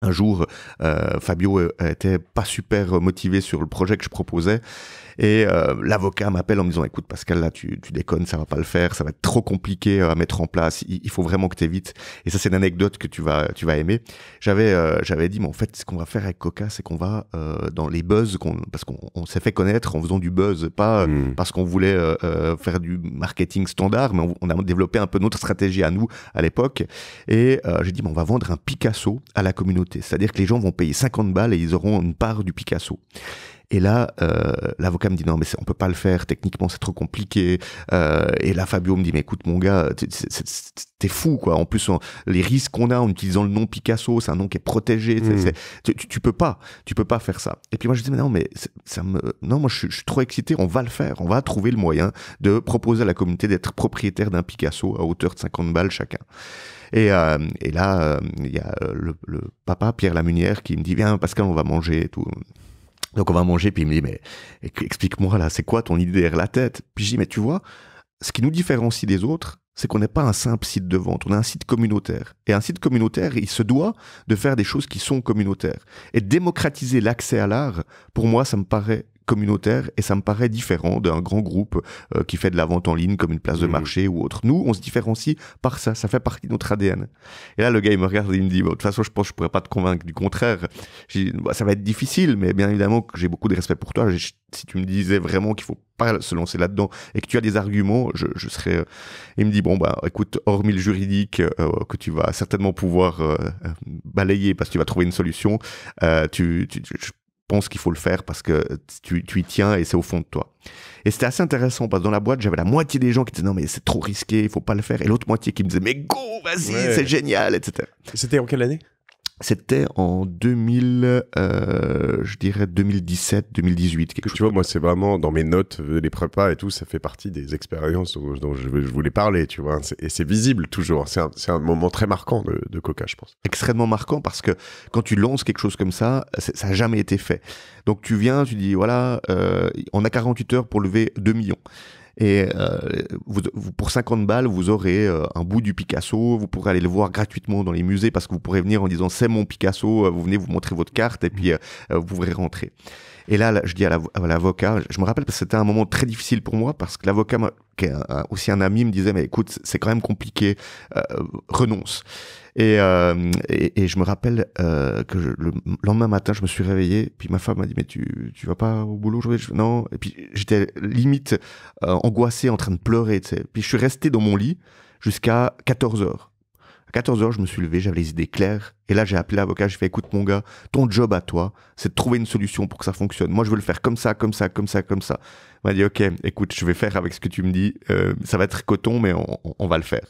Un jour, Fabio était pas super motivé sur le projet que je proposais et l'avocat m'appelle en me disant écoute Pascal, là tu déconnes, ça va pas le faire, ça va être trop compliqué à mettre en place, il faut vraiment que tu évites. Et ça c'est une anecdote que tu vas aimer. J'avais dit mais en fait ce qu'on va faire avec Coca, c'est qu'on va dans les buzz, parce qu'on s'est fait connaître en faisant du buzz, pas parce qu'on voulait faire du marketing standard, mais on a développé un peu notre stratégie à nous à l'époque. Et j'ai dit mais on va vendre un Picasso à la communauté, c'est-à-dire que les gens vont payer 50 balles et ils auront une part du Picasso. Et là, l'avocat me dit non, mais on peut pas le faire, techniquement c'est trop compliqué. Et là, Fabio me dit mais écoute mon gars, t'es fou quoi. En plus, les risques qu'on a en utilisant le nom Picasso, c'est un nom qui est protégé. Tu peux pas faire ça. Et puis moi je dis mais non, mais non, moi je suis trop excité, on va le faire, on va trouver le moyen de proposer à la communauté d'être propriétaire d'un Picasso à hauteur de 50 balles chacun. Et là, il y a le papa Pierre Lamunière qui me dit viens Pascal, on va manger et tout. Donc on va manger, puis il me dit mais explique-moi là, c'est quoi ton idée derrière la tête? Puis je dis mais tu vois, ce qui nous différencie des autres, c'est qu'on n'est pas un simple site de vente, on a un site communautaire. Et un site communautaire, il se doit de faire des choses qui sont communautaires. Et démocratiser l'accès à l'art, pour moi, ça me paraît communautaire et ça me paraît différent d'un grand groupe qui fait de la vente en ligne comme une place de marché ou autre. Nous, on se différencie par ça fait partie de notre ADN. Et là, le gars, il me regarde et il me dit, de toute façon, je pense que je pourrais pas te convaincre du contraire. J'ai dit, ça va être difficile, mais bien évidemment que j'ai beaucoup de respect pour toi. Si tu me disais vraiment qu'il faut pas se lancer là-dedans et que tu as des arguments, je serais... Il me dit, bon, bah, écoute, hormis le juridique, que tu vas certainement pouvoir balayer parce que tu vas trouver une solution, je pense qu'il faut le faire parce que tu y tiens et c'est au fond de toi. Et c'était assez intéressant parce que dans la boîte, j'avais la moitié des gens qui disaient non mais c'est trop risqué, il faut pas le faire, et l'autre moitié qui me disait mais go, vas-y, ouais, c'est génial, etc. C'était en quelle année? C'était en 2000, je dirais 2017, 2018. Tu vois, moi, c'est vraiment dans mes notes, les prépas et tout, ça fait partie des expériences dont je voulais parler, tu vois. Et c'est visible toujours. C'est un moment très marquant de Coca, je pense. Extrêmement marquant parce que quand tu lances quelque chose comme ça n'a jamais été fait. Donc tu viens, tu dis voilà, on a 48 heures pour lever 2 millions. Et pour 50 balles, vous aurez un bout du Picasso, vous pourrez aller le voir gratuitement dans les musées parce que vous pourrez venir en disant c'est mon Picasso, vous venez vous montrer votre carte et puis vous pourrez rentrer. Et là, je dis à l'avocat, je me rappelle parce que c'était un moment très difficile pour moi parce que l'avocat, qui est aussi un ami, me disait mais écoute, c'est quand même compliqué, renonce. Et je me rappelle que le lendemain matin, je me suis réveillé, puis ma femme m'a dit mais tu vas pas au boulot aujourd'hui? Non. Et puis j'étais limite angoissé, en train de pleurer, tu sais. Puis je suis resté dans mon lit jusqu'à 14 heures. À 14 heures, je me suis levé, j'avais les idées claires. Et là, j'ai appelé l'avocat, j'ai fait écoute mon gars, ton job à toi, c'est de trouver une solution pour que ça fonctionne. Moi, je veux le faire comme ça, comme ça, comme ça, comme ça. Il m'a dit ok, écoute, je vais faire avec ce que tu me dis. Ça va être coton, mais on va le faire.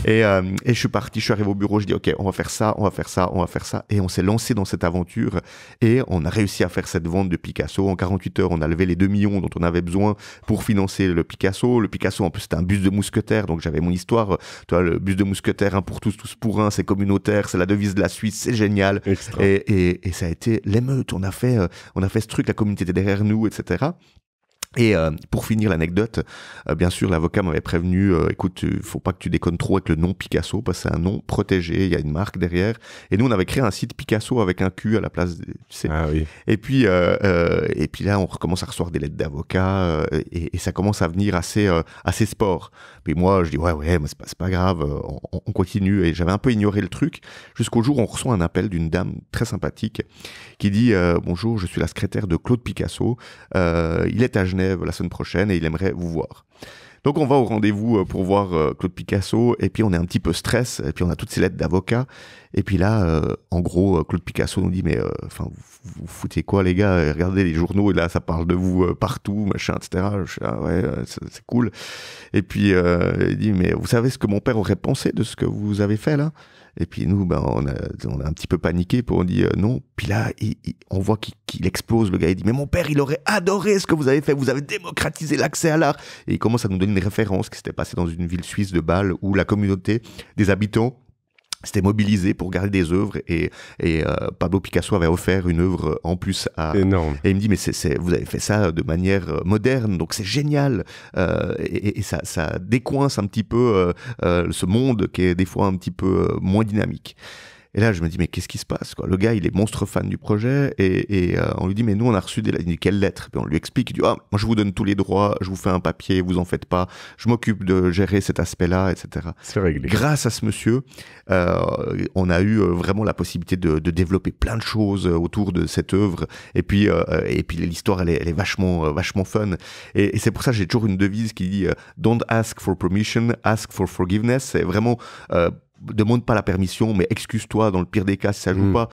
Et je suis parti, je suis arrivé au bureau, je dis ok, on va faire ça, on va faire ça, on va faire ça. Et on s'est lancé dans cette aventure et on a réussi à faire cette vente de Picasso. En 48 heures, on a levé les 2 millions dont on avait besoin pour financer le Picasso. Le Picasso, en plus, c'était un bus de mousquetaires, donc j'avais mon histoire. Tu vois, le bus de mousquetaires, un pour tous, tous pour un, c'est communautaire, c'est la devise de la Suisse, c'est génial. Et ça a été l'émeute. On a fait ce truc, la communauté était derrière nous, etc. Et pour finir l'anecdote, bien sûr, l'avocat m'avait prévenu, écoute, faut pas que tu déconnes trop avec le nom Picasso, parce que c'est un nom protégé, il y a une marque derrière. Et nous, on avait créé un site Picasso avec un Q à la place, tu sais. Ah oui. Et puis là, on recommence à recevoir des lettres d'avocats, et ça commence à venir assez sport. Puis moi, je dis ouais, mais c'est pas grave, on continue. Et j'avais un peu ignoré le truc, jusqu'au jour où on reçoit un appel d'une dame très sympathique qui dit bonjour, je suis la secrétaire de Claude Picasso, il est à Genève la semaine prochaine et il aimerait vous voir. Donc on va au rendez-vous pour voir Claude Picasso et puis on est un petit peu stress et puis on a toutes ces lettres d'avocats et puis là en gros Claude Picasso nous dit mais enfin vous foutez quoi les gars, regardez les journaux et là ça parle de vous partout machin etc. Je dis, ah ouais c'est cool. Et puis il dit mais vous savez ce que mon père aurait pensé de ce que vous avez fait là? Et puis nous, ben, on a un petit peu paniqué, pour on dit non. Puis là, on voit qu'il explose, le gars. Il dit mais mon père, il aurait adoré ce que vous avez fait. Vous avez démocratisé l'accès à l'art. Et il commence à nous donner une référence qui s'était passée dans une ville suisse de Bâle où la communauté des habitants s'était mobilisée pour garder des œuvres et Pablo Picasso avait offert une œuvre en plus à... Énorme. Et il me dit, mais vous avez fait ça de manière moderne, donc c'est génial. Et ça décoince un petit peu ce monde qui est des fois un petit peu moins dynamique. Et là, je me dis, mais qu'est-ce qui se passe, quoi? Le gars, il est monstre fan du projet et on lui dit, mais nous, on a reçu des lettres. Il dit, quelles lettres? Puis on lui explique, il dit, moi, je vous donne tous les droits, je vous fais un papier, vous en faites pas, je m'occupe de gérer cet aspect-là, etc. C'est réglé. Grâce à ce monsieur, on a eu vraiment la possibilité de développer plein de choses autour de cette œuvre. Et puis l'histoire, elle est vachement fun. Et c'est pour ça que j'ai toujours une devise qui dit, don't ask for permission, ask for forgiveness. C'est vraiment demande pas la permission, mais excuse-toi dans le pire des cas si ça joue pas.